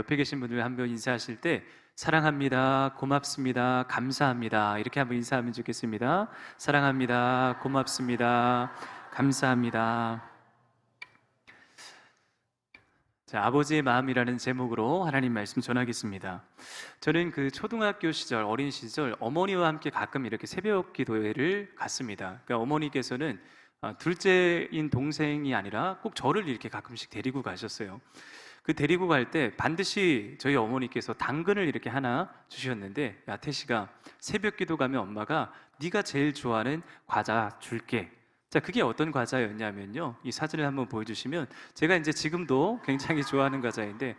옆에 계신 분들 한번 인사하실 때 사랑합니다, 고맙습니다, 감사합니다 이렇게 한번 인사하면 좋겠습니다. 사랑합니다, 고맙습니다, 감사합니다. 자, 아버지의 마음이라는 제목으로 하나님 말씀 전하겠습니다. 저는 그 초등학교 시절, 어린 시절 어머니와 함께 가끔 이렇게 새벽 기도회를 갔습니다. 그러니까 어머니께서는 둘째인 동생이 아니라 꼭 저를 이렇게 가끔씩 데리고 가셨어요. 그 데리고 갈 때 반드시 저희 어머니께서 당근을 이렇게 하나 주셨는데, 야 태식아, 새벽 기도 가면 엄마가 네가 제일 좋아하는 과자 줄게. 자, 그게 어떤 과자였냐면요, 이 사진을 한번 보여주시면, 제가 이제 지금도 굉장히 좋아하는 과자인데,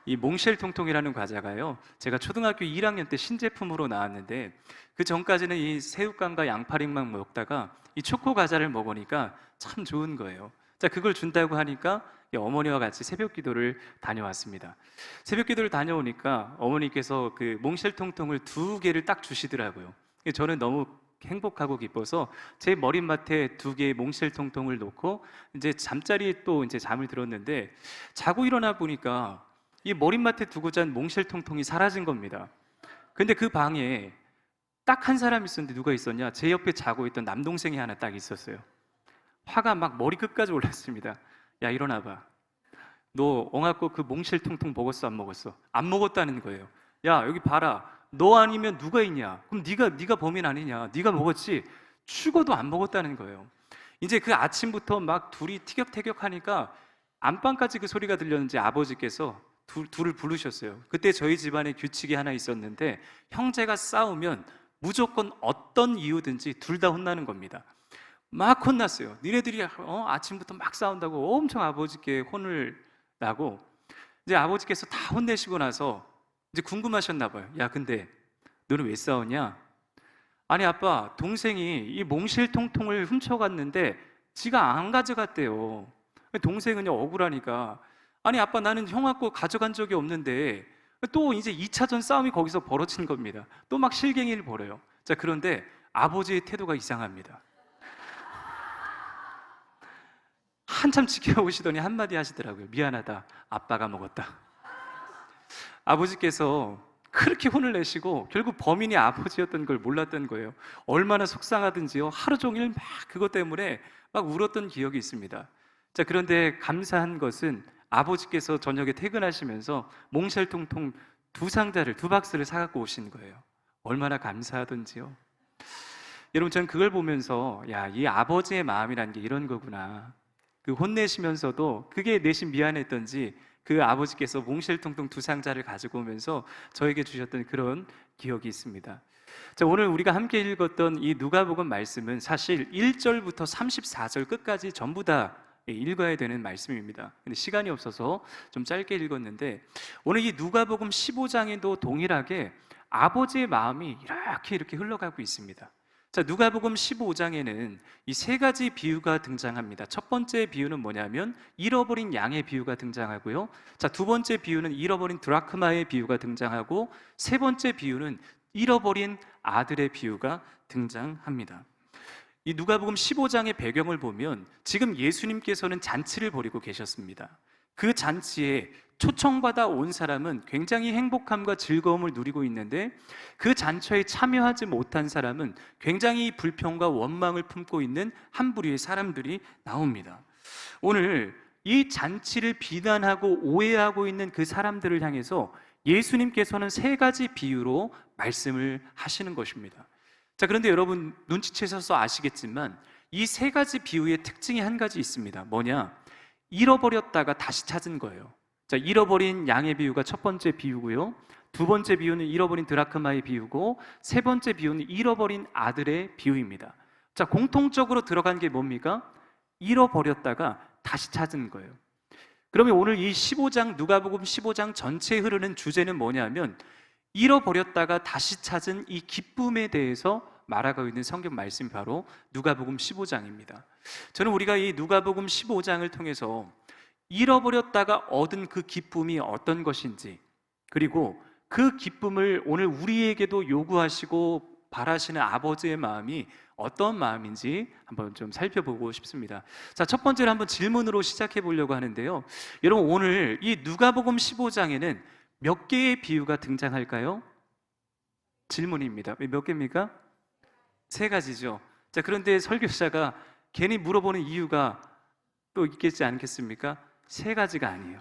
이 몽쉘통통이라는 과자가요, 제가 초등학교 1학년 때 신제품으로 나왔는데, 그 전까지는 이 새우깡과 양파링만 먹다가 이 초코 과자를 먹으니까 참 좋은 거예요. 자, 그걸 준다고 하니까 어머니와 같이 새벽 기도를 다녀왔습니다. 새벽 기도를 다녀오니까 어머니께서 그 몽쉘통통을 2개를 딱 주시더라고요. 저는 너무 행복하고 기뻐서 제 머리맡에 2개의 몽쉘통통을 놓고 이제 잠자리에 또 이제 잠을 들었는데, 자고 일어나 보니까 이 머리맡에 두고 잔 몽쉘통통이 사라진 겁니다. 근데 그 방에 딱 한 사람 있었는데 누가 있었냐? 제 옆에 자고 있던 남동생이 하나 딱 있었어요. 화가 막 머리 끝까지 올랐습니다. 야, 일어나봐. 너 엉아꼬 그 몽쉘통통 먹었어, 안 먹었어? 안 먹었다는 거예요. 야, 여기 봐라. 너 아니면 누가 있냐? 그럼 네가 범인 아니냐? 네가 먹었지? 죽어도 안 먹었다는 거예요. 이제 그 아침부터 막 둘이 티격태격하니까 안방까지 그 소리가 들렸는지 아버지께서 둘을 부르셨어요. 그때 저희 집안에 규칙이 하나 있었는데, 형제가 싸우면 무조건 어떤 이유든지 둘 다 혼나는 겁니다. 막 혼났어요. 니네들이 아침부터 막 싸운다고 엄청 아버지께 혼을 나고, 이제 아버지께서 다 혼내시고 나서 이제 궁금하셨나 봐요. 야, 근데 너는 왜 싸우냐? 아니 아빠, 동생이 이 몽쉘통통을 훔쳐갔는데 지가 안 가져갔대요. 동생은요 억울하니까, 아니 아빠, 나는 형하고 가져간 적이 없는데. 또 이제 2차전 싸움이 거기서 벌어진 겁니다. 또 막 실갱이를 벌여요. 자, 그런데 아버지의 태도가 이상합니다. 한참 지켜보시더니 한마디 하시더라고요. 미안하다, 아빠가 먹었다. 아버지께서 그렇게 혼을 내시고 결국 범인이 아버지였던 걸 몰랐던 거예요. 얼마나 속상하든지요, 하루 종일 막 그것 때문에 막 울었던 기억이 있습니다. 자, 그런데 감사한 것은 아버지께서 저녁에 퇴근하시면서 몽쉘통통 2상자를, 2박스를 사갖고 오신 거예요. 얼마나 감사하던지요. 여러분, 저는 그걸 보면서 야, 이 아버지의 마음이라는 게 이런 거구나. 그 혼내시면서도 그게 내심 미안했던지 그 아버지께서 몽쉘통통 2상자를 가지고 오면서 저에게 주셨던 그런 기억이 있습니다. 자, 오늘 우리가 함께 읽었던 이 누가복음 말씀은 사실 1절부터 34절 끝까지 전부 다 읽어야 되는 말씀입니다. 근데 시간이 없어서 좀 짧게 읽었는데, 오늘 이 누가복음 15장에도 동일하게 아버지의 마음이 이렇게 흘러가고 있습니다. 자, 누가복음 15장에는 이 3가지 비유가 등장합니다. 첫 번째 비유는 뭐냐면 잃어버린 양의 비유가 등장하고요. 자, 2번째 비유는 잃어버린 드라크마의 비유가 등장하고, 3번째 비유는 잃어버린 아들의 비유가 등장합니다. 이 누가복음 15장의 배경을 보면 지금 예수님께서는 잔치를 벌이고 계셨습니다. 그 잔치에 초청받아 온 사람은 굉장히 행복함과 즐거움을 누리고 있는데, 그 잔치에 참여하지 못한 사람은 굉장히 불평과 원망을 품고 있는 한 부류의 사람들이 나옵니다. 오늘 이 잔치를 비난하고 오해하고 있는 그 사람들을 향해서 예수님께서는 3가지 비유로 말씀을 하시는 것입니다. 자, 그런데 여러분 눈치채셔서 아시겠지만 이 3가지 비유의 특징이 한 가지 있습니다. 뭐냐? 잃어버렸다가 다시 찾은 거예요. 자, 잃어버린 양의 비유가 첫 번째 비유고요. 2번째 비유는 잃어버린 드라크마의 비유고, 3번째 비유는 잃어버린 아들의 비유입니다. 자, 공통적으로 들어간 게 뭡니까? 잃어버렸다가 다시 찾은 거예요. 그러면 오늘 이 15장, 누가복음 15장 전체에 흐르는 주제는 뭐냐면 잃어버렸다가 다시 찾은 이 기쁨에 대해서 말하고 있는 성경 말씀이 바로 누가복음 15장입니다. 저는 우리가 이 누가복음 15장을 통해서 잃어버렸다가 얻은 그 기쁨이 어떤 것인지, 그리고 그 기쁨을 오늘 우리에게도 요구하시고 바라시는 아버지의 마음이 어떤 마음인지 한번 좀 살펴보고 싶습니다. 자, 첫 번째로 한번 질문으로 시작해 보려고 하는데요. 여러분, 오늘 이 누가복음 15장에는 몇 개의 비유가 등장할까요? 질문입니다. 몇 개입니까? 세 가지죠. 자, 그런데 설교자가 괜히 물어보는 이유가 또 있겠지 않겠습니까? 세 가지가 아니에요.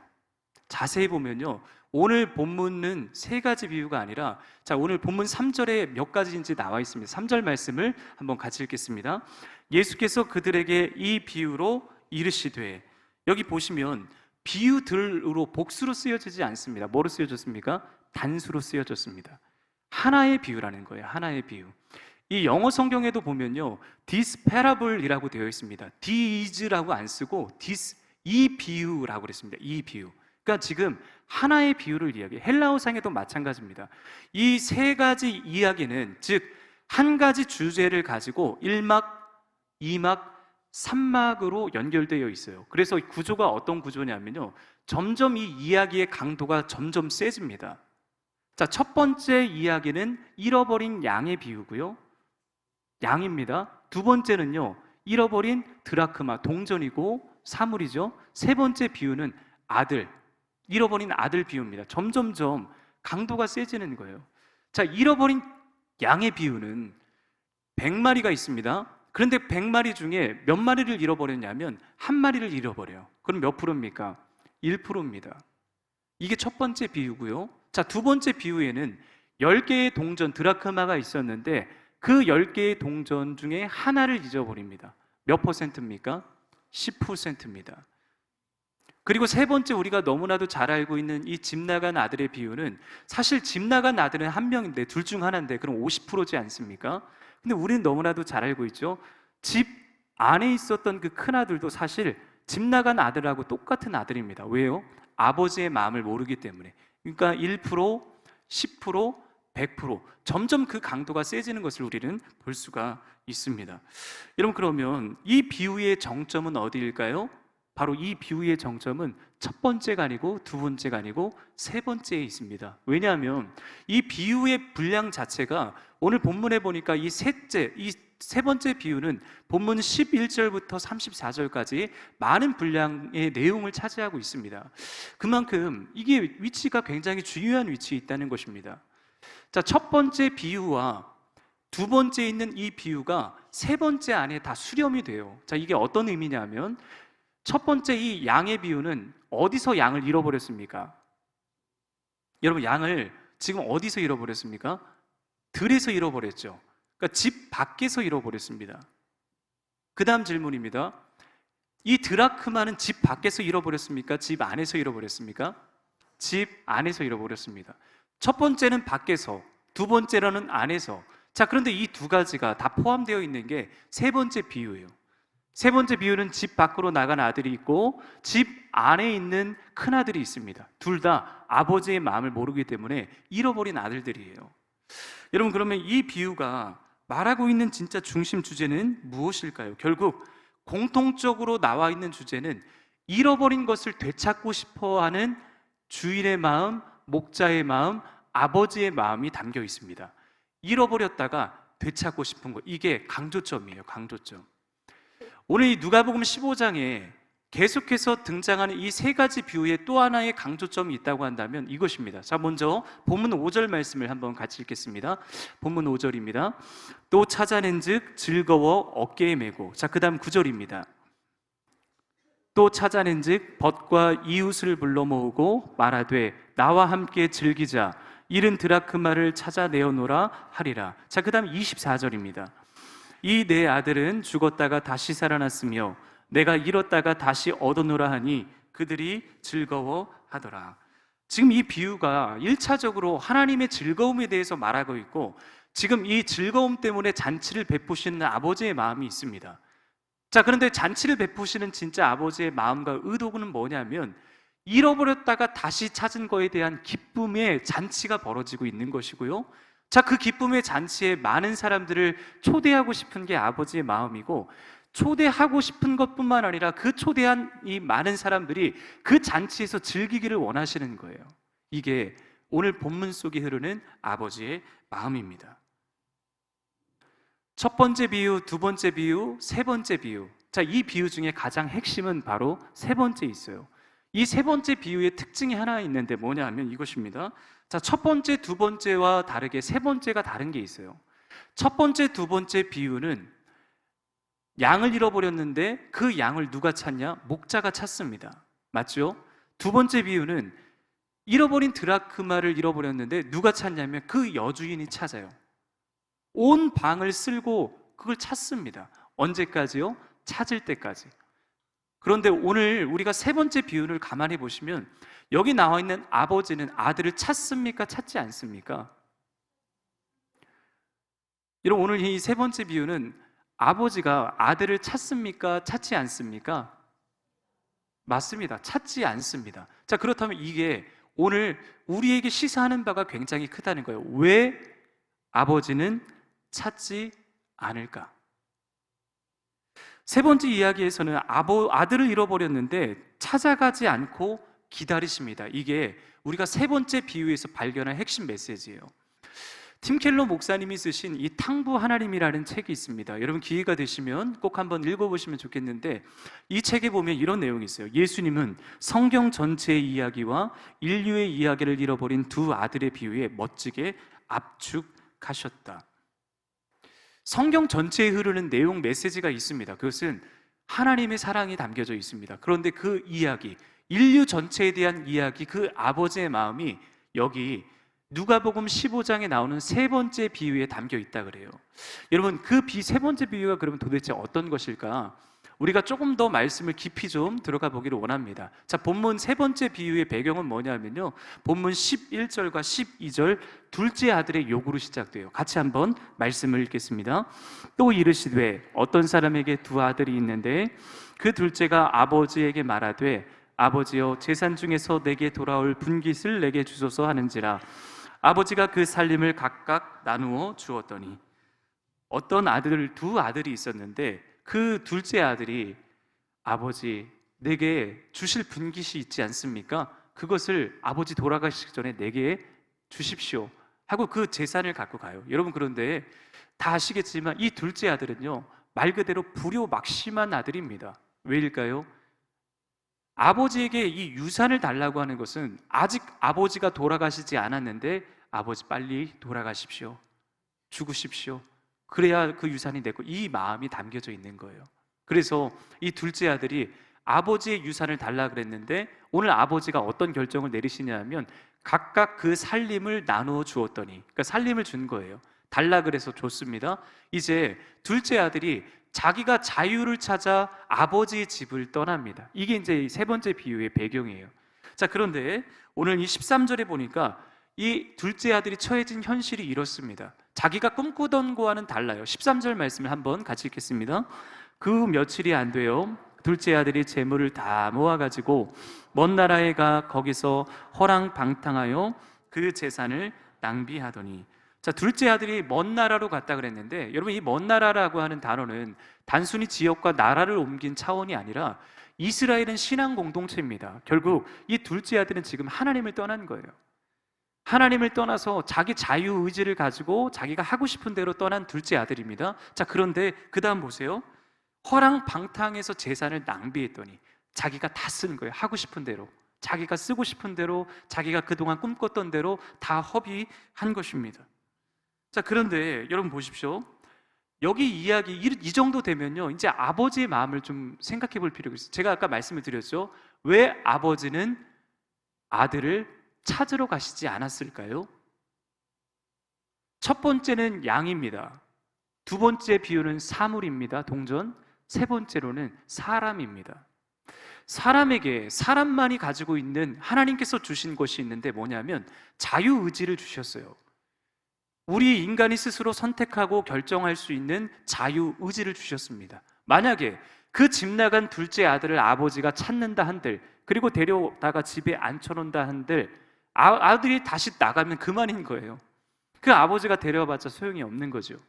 자세히 보면요, 오늘 본문은 세 가지 비유가 아니라, 자, 오늘 본문 3절에 몇 가지인지 나와 있습니다. 3절 말씀을 한번 같이 읽겠습니다. 예수께서 그들에게 이 비유로 이르시되, 여기 보시면 비유들으로 복수로 쓰여지지 않습니다. 뭐로 쓰여졌습니까? 단수로 쓰여졌습니다. 하나의 비유라는 거예요. 하나의 비유. 이 영어 성경에도 보면요, this parable이라고 되어 있습니다. this라고 안 쓰고 this, 이 비유라고 그랬습니다. 이 비유. 그러니까 지금 하나의 비유를 이야기해요. 헬라어상에도 마찬가지입니다. 이 세 가지 이야기는, 즉 한 가지 주제를 가지고 1막, 2막, 3막으로 연결되어 있어요. 그래서 구조가 어떤 구조냐면요, 점점 이 이야기의 강도가 점점 세집니다. 자, 첫 번째 이야기는 잃어버린 양의 비유고요. 양입니다. 두 번째는요, 잃어버린 드라크마, 동전이고 사물이죠. 세 번째 비유는 아들, 잃어버린 아들 비유입니다. 점점점 강도가 세지는 거예요. 자, 잃어버린 양의 비유는 100마리가 있습니다. 그런데 100마리 중에 몇 마리를 잃어버렸냐면 한 마리를 잃어버려요. 그럼 몇 프로입니까? 1%입니다. 이게 첫 번째 비유고요. 자, 두 번째 비유에는 10개의 동전, 드라크마가 있었는데 그 10개의 동전 중에 하나를 잊어버립니다. 몇 퍼센트입니까? 10%입니다. 그리고 세 번째, 우리가 너무나도 잘 알고 있는 이 집 나간 아들의 비유는, 사실 집 나간 아들은 한 명인데 둘 중 하나인데 그럼 50%지 않습니까? 근데 우리는 너무나도 잘 알고 있죠. 집 안에 있었던 그 큰 아들도 사실 집 나간 아들하고 똑같은 아들입니다. 왜요? 아버지의 마음을 모르기 때문에. 그러니까 1%, 10%, 100% 점점 그 강도가 세지는 것을 우리는 볼 수가 있습니다. 여러분, 그러면 이 비유의 정점은 어디일까요? 바로 이 비유의 정점은 첫 번째가 아니고 두 번째가 아니고 세 번째에 있습니다. 왜냐하면 이 비유의 분량 자체가 오늘 본문에 보니까 이 세 번째 비유는 본문 11절부터 34절까지 많은 분량의 내용을 차지하고 있습니다. 그만큼 이게 위치가 굉장히 중요한 위치에 있다는 것입니다. 자, 첫 번째 비유와 두 번째에 있는 이 비유가 세 번째 안에 다 수렴이 돼요. 자, 이게 어떤 의미냐면, 첫 번째 이 양의 비유는 어디서 양을 잃어버렸습니까? 여러분, 양을 지금 어디서 잃어버렸습니까? 들에서 잃어버렸죠. 그러니까 집 밖에서 잃어버렸습니다. 그 다음 질문입니다. 이 드라크마는 집 밖에서 잃어버렸습니까? 집 안에서 잃어버렸습니까? 집 안에서 잃어버렸습니다. 첫 번째는 밖에서, 두 번째로는 안에서. 자, 그런데 이 두 가지가 다 포함되어 있는 게 세 번째 비유예요. 세 번째 비유는 집 밖으로 나간 아들이 있고 집 안에 있는 큰 아들이 있습니다. 둘 다 아버지의 마음을 모르기 때문에 잃어버린 아들들이에요. 여러분, 그러면 이 비유가 말하고 있는 진짜 중심 주제는 무엇일까요? 결국 공통적으로 나와 있는 주제는 잃어버린 것을 되찾고 싶어하는 주인의 마음, 목자의 마음, 아버지의 마음이 담겨 있습니다. 잃어버렸다가 되찾고 싶은 것, 이게 강조점이에요. 강조점. 오늘 이 누가복음 15장에 계속해서 등장하는 이 세 가지 비유에 또 하나의 강조점이 있다고 한다면 이것입니다. 자, 먼저 본문 5절 말씀을 한번 같이 읽겠습니다. 본문 5절입니다. 또 찾아낸즉 즐거워 어깨에 메고. 자, 그 다음 9절입니다. 또 찾아낸즉 벗과 이웃을 불러 모으고 말하되 나와 함께 즐기자. 잃은 드라크마를 찾아내어노라 하리라. 자, 그 다음 24절입니다. 이 내 아들은 죽었다가 다시 살아났으며 내가 잃었다가 다시 얻어노라 하니 그들이 즐거워하더라. 지금 이 비유가 1차적으로 하나님의 즐거움에 대해서 말하고 있고, 지금 이 즐거움 때문에 잔치를 베푸시는 아버지의 마음이 있습니다. 자, 그런데 잔치를 베푸시는 진짜 아버지의 마음과 의도는 뭐냐면, 잃어버렸다가 다시 찾은 거에 대한 기쁨의 잔치가 벌어지고 있는 것이고요. 자, 그 기쁨의 잔치에 많은 사람들을 초대하고 싶은 게 아버지의 마음이고, 초대하고 싶은 것뿐만 아니라 그 초대한 이 많은 사람들이 그 잔치에서 즐기기를 원하시는 거예요. 이게 오늘 본문 속에 흐르는 아버지의 마음입니다. 첫 번째 비유, 두 번째 비유, 세 번째 비유. 자, 이 비유 중에 가장 핵심은 바로 세 번째 있어요. 이 세 번째 비유의 특징이 하나 있는데 뭐냐 하면 이것입니다. 자, 첫 번째, 두 번째와 다르게 세 번째가 다른 게 있어요. 첫 번째, 두 번째 비유는 양을 잃어버렸는데 그 양을 누가 찾냐? 목자가 찾습니다. 맞죠? 두 번째 비유는 잃어버린 드라크마를 잃어버렸는데 누가 찾냐면 그 여주인이 찾아요. 온 방을 쓸고 그걸 찾습니다. 언제까지요? 찾을 때까지. 그런데 오늘 우리가 세 번째 비유를 가만히 보시면 여기 나와 있는 아버지는 아들을 찾습니까? 찾지 않습니까? 여러분, 오늘 이 세 번째 비유는 아버지가 아들을 찾습니까? 찾지 않습니까? 맞습니다. 찾지 않습니다. 자, 그렇다면 이게 오늘 우리에게 시사하는 바가 굉장히 크다는 거예요. 왜 아버지는 찾지 않을까? 세 번째 이야기에서는 아들을 잃어버렸는데 찾아가지 않고 기다리십니다. 이게 우리가 세 번째 비유에서 발견한 핵심 메시지예요. 팀 켈러 목사님이 쓰신 이 탕부 하나님이라는 책이 있습니다. 여러분 기회가 되시면 꼭 한번 읽어보시면 좋겠는데 이 책에 보면 이런 내용이 있어요. 예수님은 성경 전체의 이야기와 인류의 이야기를 잃어버린 두 아들의 비유에 멋지게 압축하셨다. 성경 전체에 흐르는 내용 메시지가 있습니다. 그것은 하나님의 사랑이 담겨져 있습니다. 그런데 그 이야기, 인류 전체에 대한 이야기, 그 아버지의 마음이 여기 누가복음 15장에 나오는 세 번째 비유에 담겨 있다 그래요. 여러분, 그 세 번째 비유가 그러면 도대체 어떤 것일까? 우리가 조금 더 말씀을 깊이 좀 들어가 보기를 원합니다. 자, 본문 세 번째 비유의 배경은 뭐냐면요, 본문 11절과 12절 둘째 아들의 요구로 시작돼요. 같이 한번 말씀을 읽겠습니다. 또 이르시되 어떤 사람에게 두 아들이 있는데 그 둘째가 아버지에게 말하되 아버지여 재산 중에서 내게 돌아올 분깃을 내게 주소서 하는지라. 아버지가 그 살림을 각각 나누어 주었더니 어떤 두 아들이 있었는데 그 둘째 아들이 아버지 내게 주실 분깃이 있지 않습니까? 그것을 아버지 돌아가시기 전에 내게 주십시오 하고 그 재산을 갖고 가요. 여러분, 그런데 다 아시겠지만 이 둘째 아들은요, 말 그대로 불효막심한 아들입니다. 왜일까요? 아버지에게 이 유산을 달라고 하는 것은 아직 아버지가 돌아가시지 않았는데 아버지 빨리 돌아가십시오, 죽으십시오, 그래야 그 유산이 내고, 이 마음이 담겨져 있는 거예요. 그래서 이 둘째 아들이 아버지의 유산을 달라 그랬는데 오늘 아버지가 어떤 결정을 내리시냐면 각각 그 살림을 나누어 주었더니, 그러니까 살림을 준 거예요. 달라 그래서 줬습니다. 이제 둘째 아들이 자기가 자유를 찾아 아버지의 집을 떠납니다. 이게 이제 세 번째 비유의 배경이에요. 자, 그런데 오늘 이 13절에 보니까 이 둘째 아들이 처해진 현실이 이렇습니다. 자기가 꿈꾸던 거와는 달라요. 13절 말씀을 한번 같이 읽겠습니다. 그 며칠이 안 돼요. 둘째 아들이 재물을 다 모아가지고 먼 나라에 가 거기서 허랑방탕하여 그 재산을 낭비하더니. 자, 둘째 아들이 먼 나라로 갔다 그랬는데 여러분, 이 먼 나라라고 하는 단어는 단순히 지역과 나라를 옮긴 차원이 아니라 이스라엘은 신앙 공동체입니다. 결국 이 둘째 아들은 지금 하나님을 떠난 거예요. 하나님을 떠나서 자기 자유의지를 가지고 자기가 하고 싶은 대로 떠난 둘째 아들입니다. 자, 그런데 그 다음 보세요. 허랑방탕해서 재산을 낭비했더니 자기가 다 쓴 거예요. 하고 싶은 대로, 자기가 쓰고 싶은 대로, 자기가 그동안 꿈꿨던 대로 다 허비한 것입니다. 자, 그런데 여러분 보십시오. 여기 이야기 이 정도 되면요, 이제 아버지의 마음을 좀 생각해 볼 필요가 있어요. 제가 아까 말씀을 드렸죠. 왜 아버지는 아들을 찾으러 가시지 않았을까요? 첫 번째는 양입니다. 두 번째 비유는 사물입니다. 동전. 세 번째로는 사람입니다. 사람에게, 사람만이 가지고 있는, 하나님께서 주신 것이 있는데 뭐냐면 자유의지를 주셨어요. 우리 인간이 스스로 선택하고 결정할 수 있는 자유의지를 주셨습니다. 만약에 그 집 나간 둘째 아들을 아버지가 찾는다 한들, 그리고 데려다가 집에 앉혀놓는다 한들 아들이 다시 나가면 그만인 거예요. 그 아버지가 데려와봤자 소용이 없는 거죠.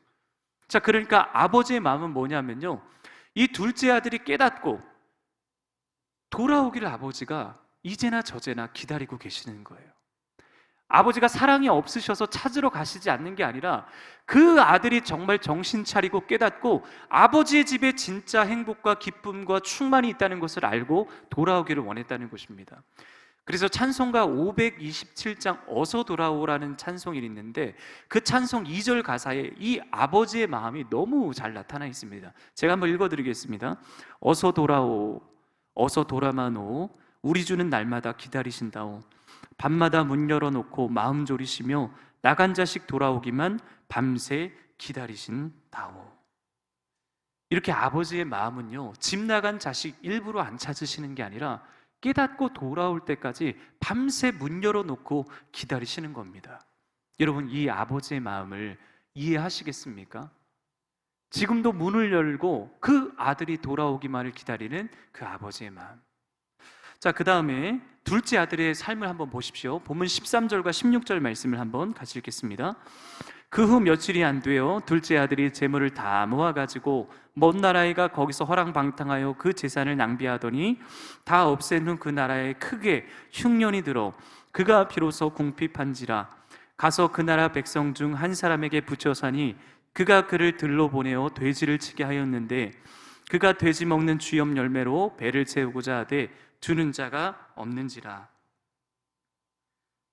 자, 그러니까 아버지의 마음은 뭐냐면요, 이 둘째 아들이 깨닫고 돌아오기를 아버지가 이제나 저제나 기다리고 계시는 거예요. 아버지가 사랑이 없으셔서 찾으러 가시지 않는 게 아니라 그 아들이 정말 정신 차리고 깨닫고 아버지의 집에 진짜 행복과 기쁨과 충만이 있다는 것을 알고 돌아오기를 원했다는 것입니다. 그래서 찬송가 527장 어서 돌아오라는 찬송이 있는데 그 찬송 2절 가사에 이 아버지의 마음이 너무 잘 나타나 있습니다. 제가 한번 읽어드리겠습니다. 어서 돌아오, 어서 돌아마노, 우리 주는 날마다 기다리신다오. 밤마다 문 열어놓고 마음 졸이시며 나간 자식 돌아오기만 밤새 기다리신다오. 이렇게 아버지의 마음은요, 집 나간 자식 일부러 안 찾으시는 게 아니라 깨닫고 돌아올 때까지 밤새 문 열어놓고 기다리시는 겁니다. 여러분, 이 아버지의 마음을 이해하시겠습니까? 지금도 문을 열고 그 아들이 돌아오기만을 기다리는 그 아버지의 마음. 자, 그 다음에 둘째 아들의 삶을 한번 보십시오. 본문 13절과 16절 말씀을 한번 같이 읽겠습니다. 그 후 며칠이 안 되어 둘째 아들이 재물을 다 모아가지고 먼 나라에 가 거기서 허랑방탕하여 그 재산을 낭비하더니 다 없앤 후 그 나라에 크게 흉년이 들어 그가 비로소 궁핍한지라. 가서 그 나라 백성 중 한 사람에게 붙여사니 그가 그를 들러 보내어 돼지를 치게 하였는데 그가 돼지 먹는 쥐염 열매로 배를 채우고자 하되 주는 자가 없는지라.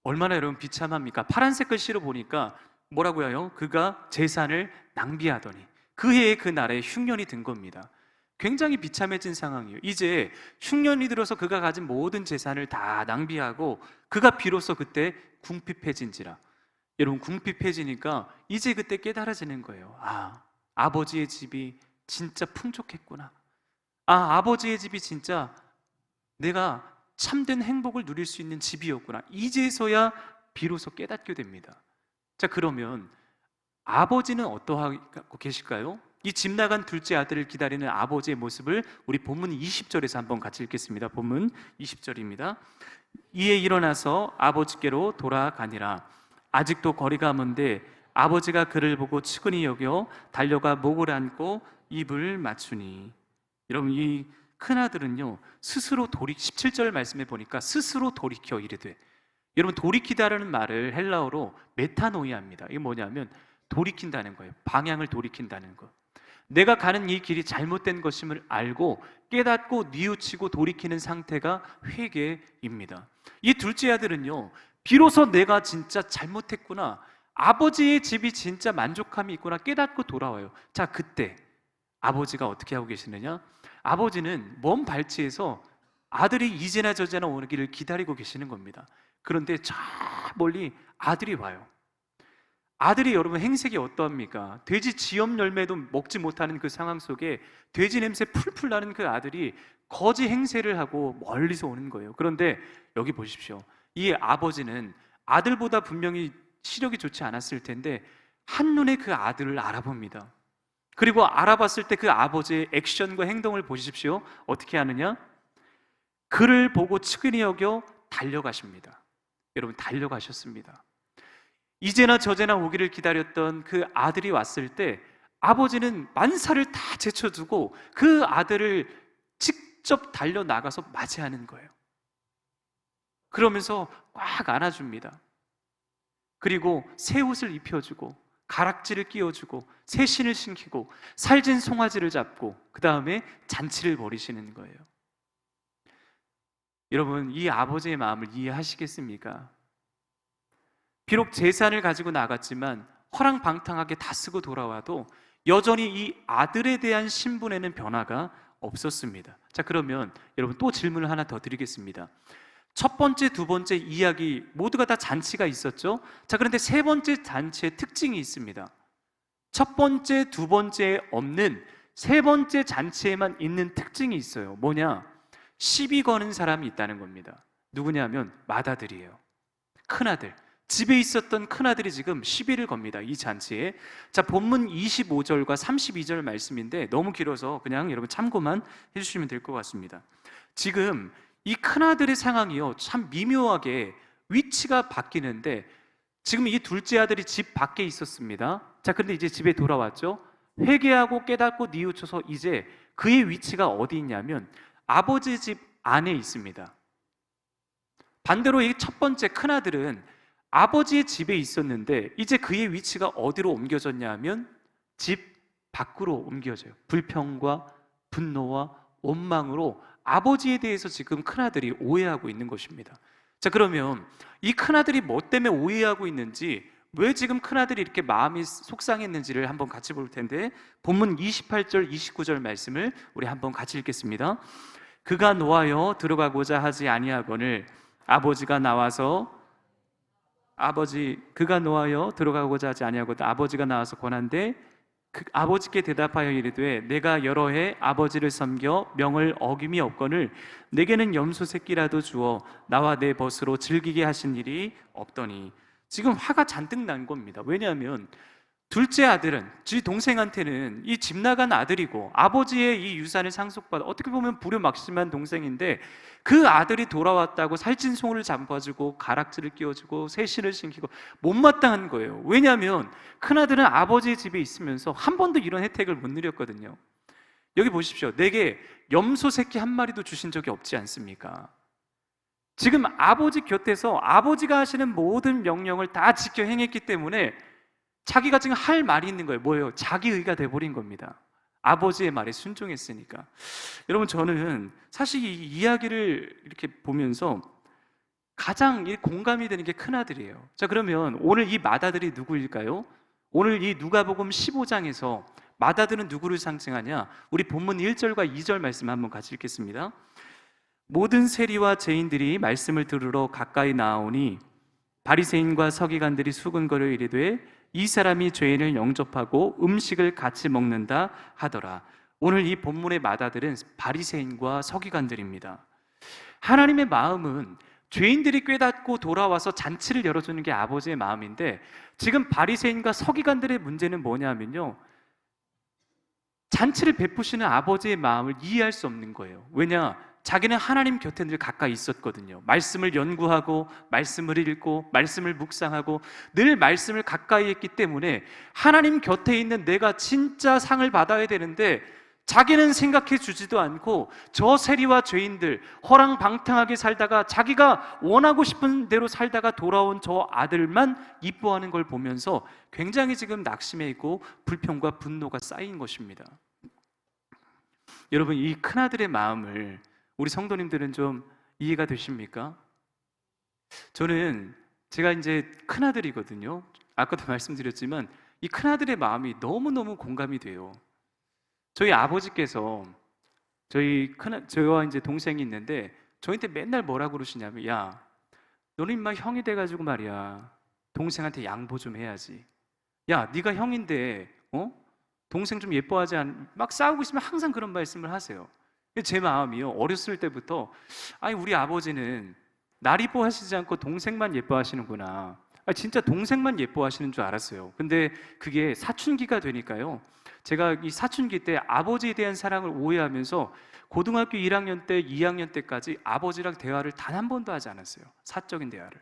얼마나 여러분 비참합니까? 파란색 글씨로 보니까 뭐라고 해요? 그가 재산을 낭비하더니 그 해에 그 나라에 흉년이 든 겁니다. 굉장히 비참해진 상황이에요. 이제 흉년이 들어서 그가 가진 모든 재산을 다 낭비하고 그가 비로소 그때 궁핍해진지라. 여러분, 궁핍해지니까 이제 그때 깨달아지는 거예요. 아, 아버지의 집이 진짜 풍족했구나. 아, 아버지의 집이 진짜 내가 참된 행복을 누릴 수 있는 집이었구나. 이제서야 비로소 깨닫게 됩니다. 자, 그러면 아버지는 어떠하고 계실까요? 이 집 나간 둘째 아들을 기다리는 아버지의 모습을 우리 본문 20절에서 한번 같이 읽겠습니다. 본문 20절입니다. 이에 일어나서 아버지께로 돌아가니라. 아직도 거리가 먼데 아버지가 그를 보고 측은히 여겨 달려가 목을 안고 입을 맞추니. 여러분, 이 큰아들은요 스스로 17절 말씀에 보니까 스스로 돌이켜 이르되. 여러분, 돌이키다라는 말을 헬라어로 메타노이아입니다. 이게 뭐냐면 돌이킨다는 거예요. 방향을 돌이킨다는 거. 내가 가는 이 길이 잘못된 것임을 알고 깨닫고 뉘우치고 돌이키는 상태가 회개입니다. 이 둘째 아들은요, 비로소 내가 진짜 잘못했구나, 아버지의 집이 진짜 만족함이 있구나 깨닫고 돌아와요. 자, 그때 아버지가 어떻게 하고 계시느냐? 아버지는 먼 발치에서 아들이 이제나 저제나 오기를 기다리고 계시는 겁니다. 그런데 저 멀리 아들이 와요. 아들이 여러분 행색이 어떠합니까? 돼지 지염 열매도 먹지 못하는 그 상황 속에 돼지 냄새 풀풀 나는 그 아들이 거지 행세를 하고 멀리서 오는 거예요. 그런데 여기 보십시오. 이 아버지는 아들보다 분명히 시력이 좋지 않았을 텐데 한눈에 그 아들을 알아봅니다. 그리고 알아봤을 때 그 아버지의 액션과 행동을 보십시오. 어떻게 하느냐? 그를 보고 측은히 여겨 달려가십니다. 여러분, 달려가셨습니다. 이제나 저제나 오기를 기다렸던 그 아들이 왔을 때 아버지는 만사를 다 제쳐두고 그 아들을 직접 달려나가서 맞이하는 거예요. 그러면서 꽉 안아줍니다. 그리고 새 옷을 입혀주고 가락지를 끼워주고 새신을 신기고 살진 송아지를 잡고 그 다음에 잔치를 벌이시는 거예요. 여러분, 이 아버지의 마음을 이해하시겠습니까? 비록 재산을 가지고 나갔지만 허랑방탕하게 다 쓰고 돌아와도 여전히 이 아들에 대한 신분에는 변화가 없었습니다. 자, 그러면 여러분 또 질문을 하나 더 드리겠습니다. 첫 번째, 두 번째 이야기 모두가 다 잔치가 있었죠? 자, 그런데 세 번째 잔치의 특징이 있습니다. 첫 번째, 두 번째에 없는 세 번째 잔치에만 있는 특징이 있어요. 뭐냐? 시비 거는 사람이 있다는 겁니다. 누구냐면 맏아들이에요. 큰아들. 집에 있었던 큰아들이 지금 시비를 겁니다. 이 잔치에. 자, 본문 25절과 32절 말씀인데 너무 길어서 그냥 여러분 참고만 해주시면 될 것 같습니다. 지금 이 큰아들의 상황이요, 참 미묘하게 위치가 바뀌는데 지금 이 둘째 아들이 집 밖에 있었습니다. 자, 근데 이제 집에 돌아왔죠. 회개하고 깨닫고 뉘우쳐서 이제 그의 위치가 어디 있냐면 아버지 집 안에 있습니다. 반대로 이 첫 번째 큰아들은 아버지의 집에 있었는데 이제 그의 위치가 어디로 옮겨졌냐 하면 집 밖으로 옮겨져요. 불평과 분노와 원망으로 아버지에 대해서 지금 큰아들이 오해하고 있는 것입니다. 자, 그러면 이 큰아들이 뭐 때문에 오해하고 있는지, 왜 지금 큰아들이 이렇게 마음이 속상했는지를 한번 같이 볼 텐데, 본문 28절 29절 말씀을 우리 한번 같이 읽겠습니다. 그가 노하여 들어가고자 하지 아니하거늘 아버지가 나와서 그가 노하여 들어가고자 하지 아니하고 아버지가 나와서 권한대 그 아버지께 대답하여 이르되 내가 여러 해 아버지를 섬겨 명을 어김이 없거늘 내게는 염소 새끼라도 주어 나와 내 벗으로 즐기게 하신 일이 없더니. 지금 화가 잔뜩 난 겁니다. 왜냐하면 둘째 아들은, 지 동생한테는 이 집 나간 아들이고 아버지의 이 유산을 상속받아 어떻게 보면 불효막심한 동생인데, 그 아들이 돌아왔다고 살찐 송을 잡아주고 가락지를 끼워주고 새신을 신기고 못마땅한 거예요. 왜냐하면 큰아들은 아버지의 집에 있으면서 한 번도 이런 혜택을 못 누렸거든요. 여기 보십시오. 내게 염소 새끼 한 마리도 주신 적이 없지 않습니까? 지금 아버지 곁에서 아버지가 하시는 모든 명령을 다 지켜 행했기 때문에 자기가 지금 할 말이 있는 거예요. 뭐예요? 자기의가 돼버린 겁니다. 아버지의 말에 순종했으니까. 여러분, 저는 사실 이 이야기를 이렇게 보면서 가장 공감이 되는 게 큰아들이에요. 자, 그러면 오늘 이 맏아들이 누구일까요? 오늘 이 누가복음 15장에서 맏아들은 누구를 상징하냐? 우리 본문 1절과 2절 말씀 한번 같이 읽겠습니다. 모든 세리와 죄인들이 말씀을 들으러 가까이 나아오니 바리새인과 서기관들이 수군거려 이르되 이 사람이 죄인을 영접하고 음식을 같이 먹는다 하더라. 오늘 이 본문의 맏아들은 바리새인과 서기관들입니다. 하나님의 마음은 죄인들이 꾀닫고 돌아와서 잔치를 열어주는 게 아버지의 마음인데, 지금 바리새인과 서기관들의 문제는 뭐냐면요, 잔치를 베푸시는 아버지의 마음을 이해할 수 없는 거예요. 왜냐? 자기는 하나님 곁에 늘 가까이 있었거든요. 말씀을 연구하고 말씀을 읽고 말씀을 묵상하고 늘 말씀을 가까이 했기 때문에 하나님 곁에 있는 내가 진짜 상을 받아야 되는데, 자기는 생각해 주지도 않고 저 세리와 죄인들 허랑방탕하게 살다가 자기가 원하고 싶은 대로 살다가 돌아온 저 아들만 이뻐하는 걸 보면서 굉장히 지금 낙심해 있고 불평과 분노가 쌓인 것입니다. 여러분, 이 큰아들의 마음을 우리 성도님들은 좀 이해가 되십니까? 저는 제가 이제 큰아들이거든요. 아까도 말씀드렸지만 이 큰아들의 마음이 너무너무 공감이 돼요. 저희 아버지께서 저와 이제 동생이 있는데 저한테 맨날 뭐라고 그러시냐면, 야, 너는 인마 형이 돼가지고 말이야, 동생한테 양보 좀 해야지. 야, 네가 형인데 동생 좀 예뻐하지 막 싸우고 있으면 항상 그런 말씀을 하세요. 제 마음이요, 어렸을 때부터 아니 우리 아버지는 날 이뻐하시지 않고 동생만 예뻐하시는구나. 진짜 동생만 예뻐하시는 줄 알았어요. 근데 그게 사춘기가 되니까요, 제가 이 사춘기 때 아버지에 대한 사랑을 오해하면서 고등학교 1학년 때, 2학년 때까지 아버지랑 대화를 단 한 번도 하지 않았어요. 사적인 대화를.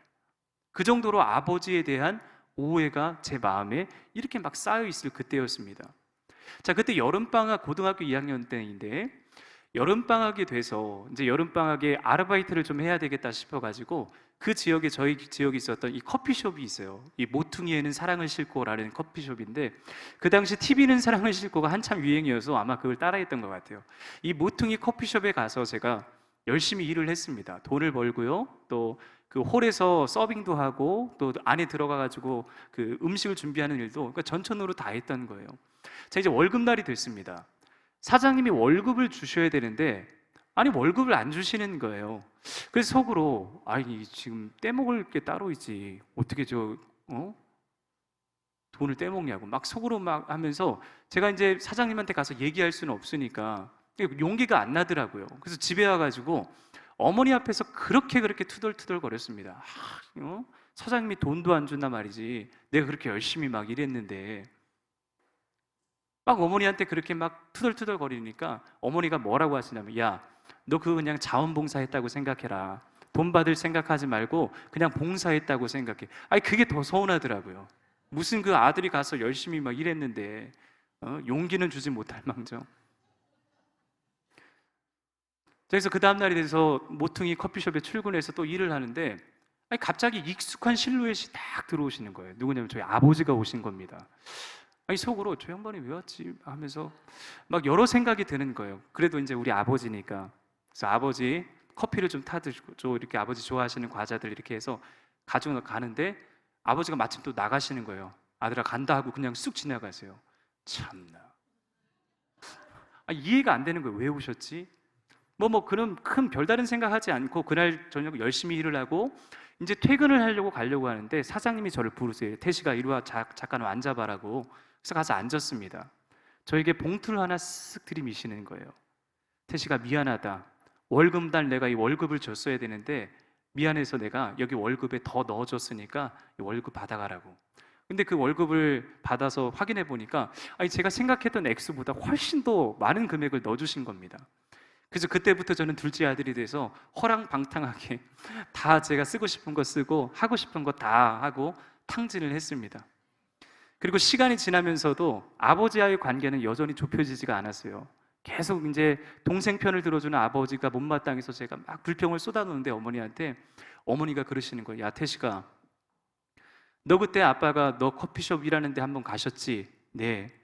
그 정도로 아버지에 대한 오해가 제 마음에 이렇게 막 쌓여 있을 그때였습니다. 자, 그때 여름방학, 고등학교 2학년 때인데 여름방학이 돼서 이제 여름방학에 아르바이트를 좀 해야 되겠다 싶어가지고 그 지역에, 저희 지역에 있었던 이 커피숍이 있어요. 이 모퉁이에는 사랑을 싣고라는 커피숍인데, 그 당시 TV는 사랑을 싣고가 한참 유행이어서 아마 그걸 따라했던 것 같아요. 이 모퉁이 커피숍에 가서 제가 열심히 일을 했습니다. 돈을 벌고요, 또 그 홀에서 서빙도 하고 또 안에 들어가가지고 그 음식을 준비하는 일도, 그러니까 전천후로 다 했던 거예요. 자, 이제 월급날이 됐습니다. 사장님이 월급을 주셔야 되는데 아니 월급을 안 주시는 거예요. 그래서 속으로 아니 지금 떼먹을 게 따로 있지 어떻게 돈을 떼먹냐고 막 속으로 막 하면서, 제가 이제 사장님한테 가서 얘기할 수는 없으니까 용기가 안 나더라고요. 그래서 집에 와가지고 어머니 앞에서 그렇게 투덜투덜 거렸습니다. 사장님이 돈도 안 준단 말이지 내가 그렇게 열심히 막 일했는데. 막 어머니한테 그렇게 막 투덜투덜 거리니까 어머니가 뭐라고 하시냐면, 야, 너 그거 그냥 자원봉사했다고 생각해라. 돈 받을 생각하지 말고 그냥 봉사했다고 생각해. 아니 그게 더 서운하더라고요. 무슨 그 아들이 가서 열심히 막 일했는데 용기는 주지 못할 망정. 그래서 그 다음날이 돼서 모퉁이 커피숍에 출근해서 또 일을 하는데, 아니, 갑자기 익숙한 실루엣이 딱 들어오시는 거예요. 누구냐면 저희 아버지가 오신 겁니다. 아니, 속으로 저 양반이 왜 왔지 하면서 막 여러 생각이 드는 거예요. 그래도 이제 우리 아버지니까. 그래서 아버지 커피를 좀 타드시고 이렇게 아버지 좋아하시는 과자들 이렇게 해서 가지고 가는데 아버지가 마침 또 나가시는 거예요. 아들아 간다 하고 그냥 쑥 지나가세요. 참나. 이해가 안 되는 거예요. 왜 오셨지? 그런 큰 별다른 생각하지 않고 그날 저녁 열심히 일을 하고 이제 퇴근을 하려고 가려고 하는데 사장님이 저를 부르세요. 태식아 이리 와, 잠깐 앉아봐라고. 그래서 가서 앉았습니다. 저에게 봉투를 하나 쓱 들이미시는 거예요. 태식아 미안하다. 월급날 내가 이 월급을 줬어야 되는데 미안해서 내가 여기 월급에 더 넣어줬으니까 이 월급 받아가라고. 근데 그 월급을 받아서 확인해 보니까 제가 생각했던 액수보다 훨씬 더 많은 금액을 넣어주신 겁니다. 그래서 그때부터 저는 둘째 아들이 돼서 허랑방탕하게 다 제가 쓰고 싶은 거 쓰고 하고 싶은 거 다 하고 탕진을 했습니다. 그리고 시간이 지나면서도 아버지와의 관계는 여전히 좁혀지지가 않았어요. 계속 이제 동생 편을 들어주는 아버지가 못마땅해서 제가 막 불평을 쏟아놓는데 어머니가 그러시는 거예요. 야 태식아, 너 그때 아빠가 너 커피숍 일하는데 한번 가셨지? 네.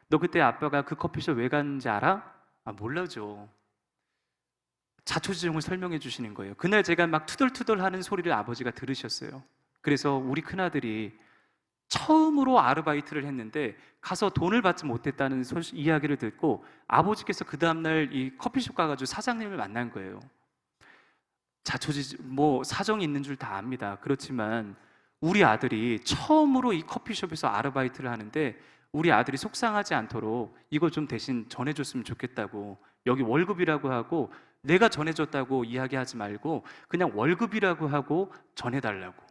너 그때 아빠가 그 커피숍 왜 갔는지 알아? 몰라죠. 자초지종을 설명해 주시는 거예요. 그날 제가 막 투덜투덜 하는 소리를 아버지가 들으셨어요. 그래서 우리 큰아들이 처음으로 아르바이트를 했는데 가서 돈을 받지 못했다는 이야기를 듣고 아버지께서 그 다음날 이 커피숍 가가지고 사장님을 만난 거예요. 사정이 있는 줄 다 압니다. 그렇지만 우리 아들이 처음으로 이 커피숍에서 아르바이트를 하는데 우리 아들이 속상하지 않도록 이거 좀 대신 전해줬으면 좋겠다고, 여기 월급이라고 하고 내가 전해줬다고 이야기하지 말고 그냥 월급이라고 하고 전해달라고.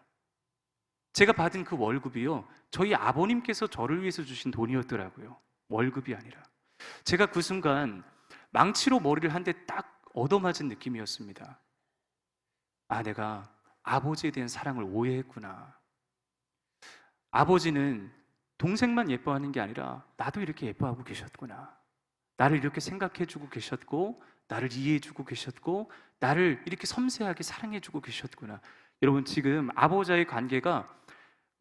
제가 받은 그 월급이요, 저희 아버님께서 저를 위해서 주신 돈이었더라고요. 월급이 아니라. 제가 그 순간 망치로 머리를 한 대 딱 얻어맞은 느낌이었습니다. 내가 아버지에 대한 사랑을 오해했구나. 아버지는 동생만 예뻐하는 게 아니라 나도 이렇게 예뻐하고 계셨구나. 나를 이렇게 생각해주고 계셨고, 나를 이해해주고 계셨고, 나를 이렇게 섬세하게 사랑해주고 계셨구나. 여러분, 지금 아버지와의 관계가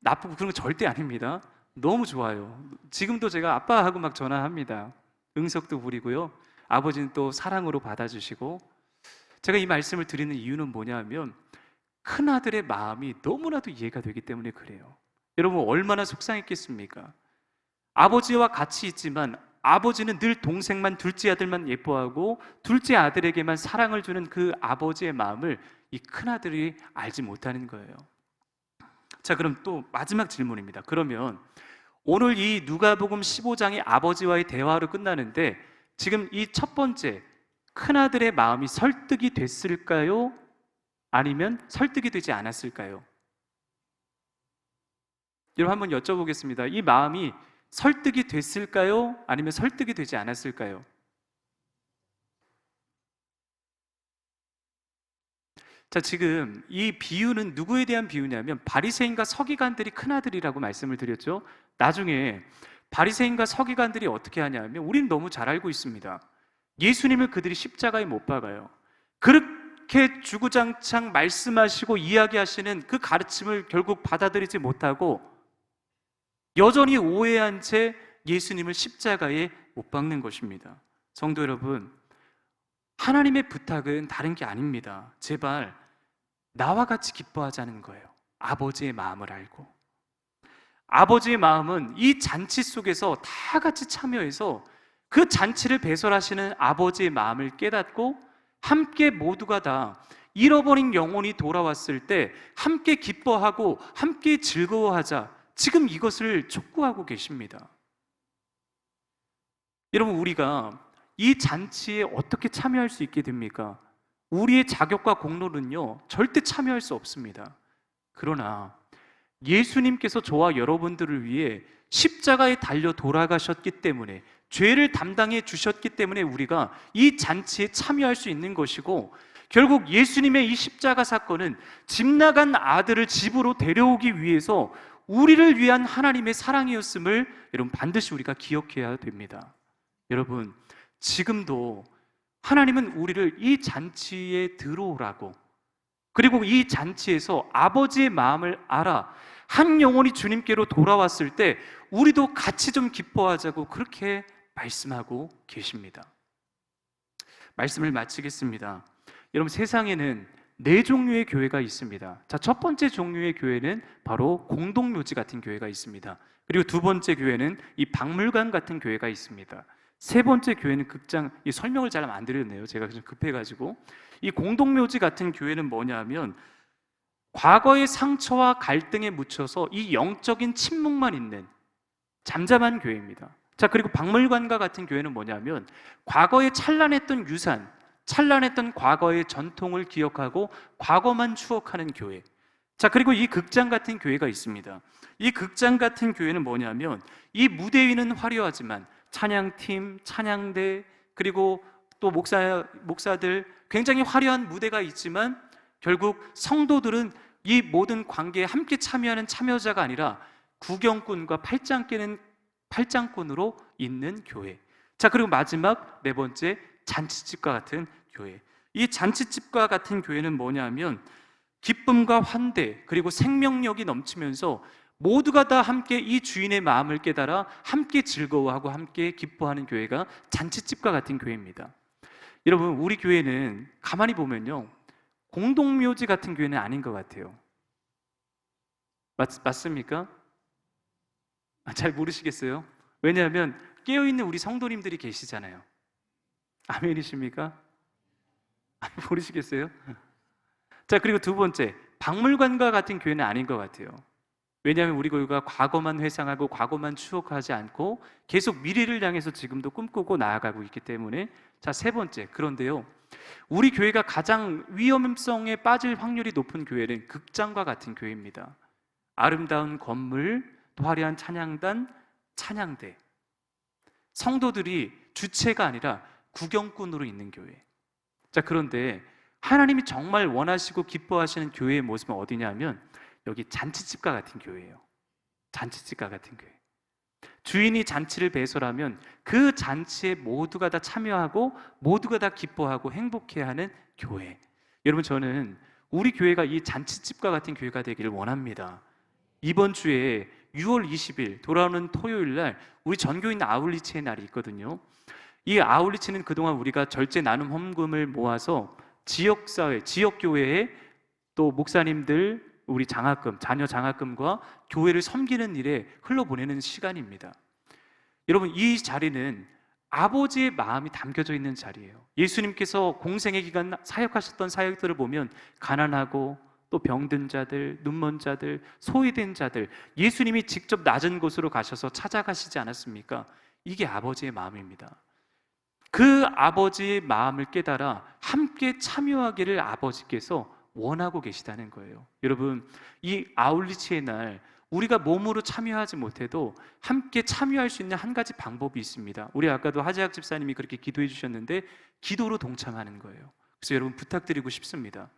나쁘고 그런 거 절대 아닙니다. 너무 좋아요. 지금도 제가 아빠하고 막 전화합니다. 응석도 부리고요. 아버지는 또 사랑으로 받아주시고. 제가 이 말씀을 드리는 이유는 뭐냐 하면 큰아들의 마음이 너무나도 이해가 되기 때문에 그래요. 여러분, 얼마나 속상했겠습니까? 아버지와 같이 있지만 아버지는 늘 동생만, 둘째 아들만 예뻐하고 둘째 아들에게만 사랑을 주는 그 아버지의 마음을 이 큰아들이 알지 못하는 거예요. 자, 그럼 또 마지막 질문입니다. 그러면 오늘 이 누가복음 15장이 아버지와의 대화로 끝나는데 지금 이 첫 번째 큰아들의 마음이 설득이 됐을까요? 아니면 설득이 되지 않았을까요? 여러분, 한번 여쭤보겠습니다. 이 마음이 설득이 됐을까요? 아니면 설득이 되지 않았을까요? 자, 지금 이 비유는 누구에 대한 비유냐면 바리새인과 서기관들이 큰아들이라고 말씀을 드렸죠. 나중에 바리새인과 서기관들이 어떻게 하냐면, 우리는 너무 잘 알고 있습니다. 예수님을 그들이 십자가에 못 박아요. 그렇게 주구장창 말씀하시고 이야기하시는 그 가르침을 결국 받아들이지 못하고 여전히 오해한 채 예수님을 십자가에 못 박는 것입니다. 성도 여러분, 하나님의 부탁은 다른 게 아닙니다. 제발 나와 같이 기뻐하자는 거예요. 아버지의 마음을 알고. 아버지의 마음은 이 잔치 속에서 다 같이 참여해서 그 잔치를 배설하시는 아버지의 마음을 깨닫고 함께 모두가 다 잃어버린 영혼이 돌아왔을 때 함께 기뻐하고 함께 즐거워하자, 지금 이것을 촉구하고 계십니다. 여러분, 우리가 이 잔치에 어떻게 참여할 수 있게 됩니까? 우리의 자격과 공로는요, 절대 참여할 수 없습니다. 그러나 예수님께서 저와 여러분들을 위해 십자가에 달려 돌아가셨기 때문에, 죄를 담당해 주셨기 때문에 우리가 이 잔치에 참여할 수 있는 것이고, 결국 예수님의 이 십자가 사건은 집 나간 아들을 집으로 데려오기 위해서 우리를 위한 하나님의 사랑이었음을 여러분 반드시 우리가 기억해야 됩니다. 여러분, 지금도 하나님은 우리를 이 잔치에 들어오라고, 그리고 이 잔치에서 아버지의 마음을 알아 한 영혼이 주님께로 돌아왔을 때 우리도 같이 좀 기뻐하자고 그렇게 말씀하고 계십니다. 말씀을 마치겠습니다. 여러분, 세상에는 네 종류의 교회가 있습니다. 자, 첫 번째 종류의 교회는 바로 공동묘지 같은 교회가 있습니다. 그리고 두 번째 교회는 이 박물관 같은 교회가 있습니다. 세 번째 교회는 극장, 이 설명을 잘 안 드렸네요. 제가 좀 급해가지고. 이 공동묘지 같은 교회는 뭐냐 하면 과거의 상처와 갈등에 묻혀서 이 영적인 침묵만 있는 잠잠한 교회입니다. 자, 그리고 박물관과 같은 교회는 뭐냐면 과거에 찬란했던 유산, 찬란했던 과거의 전통을 기억하고 과거만 추억하는 교회. 자, 그리고 이 극장 같은 교회가 있습니다. 이 극장 같은 교회는 뭐냐면 이 무대 위는 화려하지만 찬양팀, 찬양대, 그리고 또 목사들 굉장히 화려한 무대가 있지만 결국 성도들은 이 모든 관계에 함께 참여하는 참여자가 아니라 구경꾼과 팔짱꾼으로 있는 교회. 자, 그리고 마지막 네 번째, 잔치집과 같은 교회. 이 잔치집과 같은 교회는 뭐냐면 기쁨과 환대 그리고 생명력이 넘치면서 모두가 다 함께 이 주인의 마음을 깨달아 함께 즐거워하고 함께 기뻐하는 교회가 잔치집과 같은 교회입니다. 여러분, 우리 교회는 가만히 보면요, 공동묘지 같은 교회는 아닌 것 같아요. 맞습니까? 잘 모르시겠어요? 왜냐하면 깨어있는 우리 성도님들이 계시잖아요. 아멘이십니까? 모르시겠어요? 자, 그리고 두 번째, 박물관과 같은 교회는 아닌 것 같아요. 왜냐하면 우리 교회가 과거만 회상하고 과거만 추억하지 않고 계속 미래를 향해서 지금도 꿈꾸고 나아가고 있기 때문에. 자, 세 번째, 그런데요, 우리 교회가 가장 위험성에 빠질 확률이 높은 교회는 극장과 같은 교회입니다. 아름다운 건물, 또 화려한 찬양단, 찬양대, 성도들이 주체가 아니라 구경꾼으로 있는 교회. 자, 그런데 하나님이 정말 원하시고 기뻐하시는 교회의 모습은 어디냐면 여기 잔치집과 같은 교회예요. 잔치집과 같은 교회. 주인이 잔치를 배설하면 그 잔치에 모두가 다 참여하고 모두가 다 기뻐하고 행복해하는 교회. 여러분, 저는 우리 교회가 이 잔치집과 같은 교회가 되기를 원합니다. 이번 주에 6월 20일 돌아오는 토요일 날 우리 전교인 아울리치의 날이 있거든요. 이 아울리치는 그동안 우리가 절제 나눔 헌금을 모아서 지역사회, 지역교회에 또 목사님들 우리 장학금, 자녀 장학금과 교회를 섬기는 일에 흘러보내는 시간입니다. 여러분, 이 자리는 아버지의 마음이 담겨져 있는 자리예요. 예수님께서 공생의 기간 사역하셨던 사역들을 보면 가난하고 또 병든 자들, 눈먼 자들, 소외된 자들, 예수님이 직접 낮은 곳으로 가셔서 찾아가시지 않았습니까? 이게 아버지의 마음입니다. 그 아버지의 마음을 깨달아 함께 참여하기를 아버지께서 원하고 계시다는 거예요. 여러분, 이 아울리치의 날 우리가 몸으로 참여하지 못해도 함께 참여할 수 있는 한 가지 방법이 있습니다. 우리 아까도 하재학 집사님이 그렇게 기도해 주셨는데 기도로 동참하는 거예요. 그래서 여러분, 부탁드리고 싶습니다.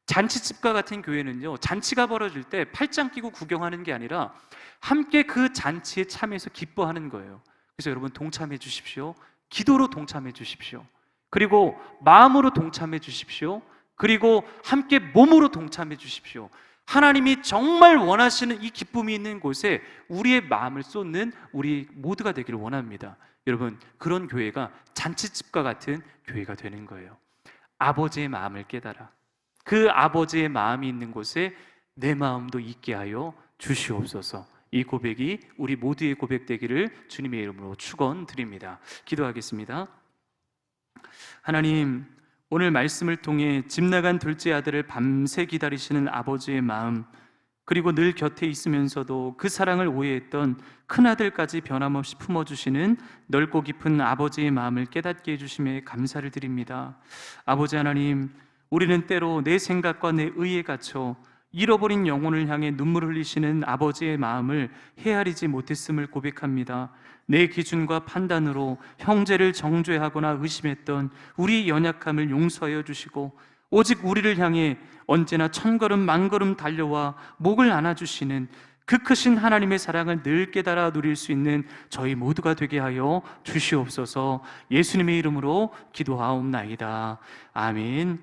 잔치집과 같은 교회는요, 잔치가 벌어질 때 팔짱 끼고 구경하는 게 아니라 함께 그 잔치에 참여해서 기뻐하는 거예요. 그래서 여러분, 동참해 주십시오. 기도로 동참해 주십시오. 그리고 마음으로 동참해 주십시오. 그리고 함께 몸으로 동참해 주십시오. 하나님이 정말 원하시는 이 기쁨이 있는 곳에 우리의 마음을 쏟는 우리 모두가 되기를 원합니다. 여러분, 그런 교회가 잔치집과 같은 교회가 되는 거예요. 아버지의 마음을 깨달아 그 아버지의 마음이 있는 곳에 내 마음도 있게 하여 주시옵소서. 이 고백이 우리 모두의 고백 되기를 주님의 이름으로 축원드립니다. 기도하겠습니다. 하나님, 오늘 말씀을 통해 집 나간 둘째 아들을 밤새 기다리시는 아버지의 마음, 그리고 늘 곁에 있으면서도 그 사랑을 오해했던 큰아들까지 변함없이 품어주시는 넓고 깊은 아버지의 마음을 깨닫게 해주심에 감사를 드립니다. 아버지 하나님, 우리는 때로 내 생각과 내 의에 갇혀 잃어버린 영혼을 향해 눈물을 흘리시는 아버지의 마음을 헤아리지 못했음을 고백합니다. 내 기준과 판단으로 형제를 정죄하거나 의심했던 우리 연약함을 용서하여 주시고 오직 우리를 향해 언제나 천걸음 만걸음 달려와 목을 안아주시는 그 크신 하나님의 사랑을 늘 깨달아 누릴 수 있는 저희 모두가 되게 하여 주시옵소서. 예수님의 이름으로 기도하옵나이다. 아멘.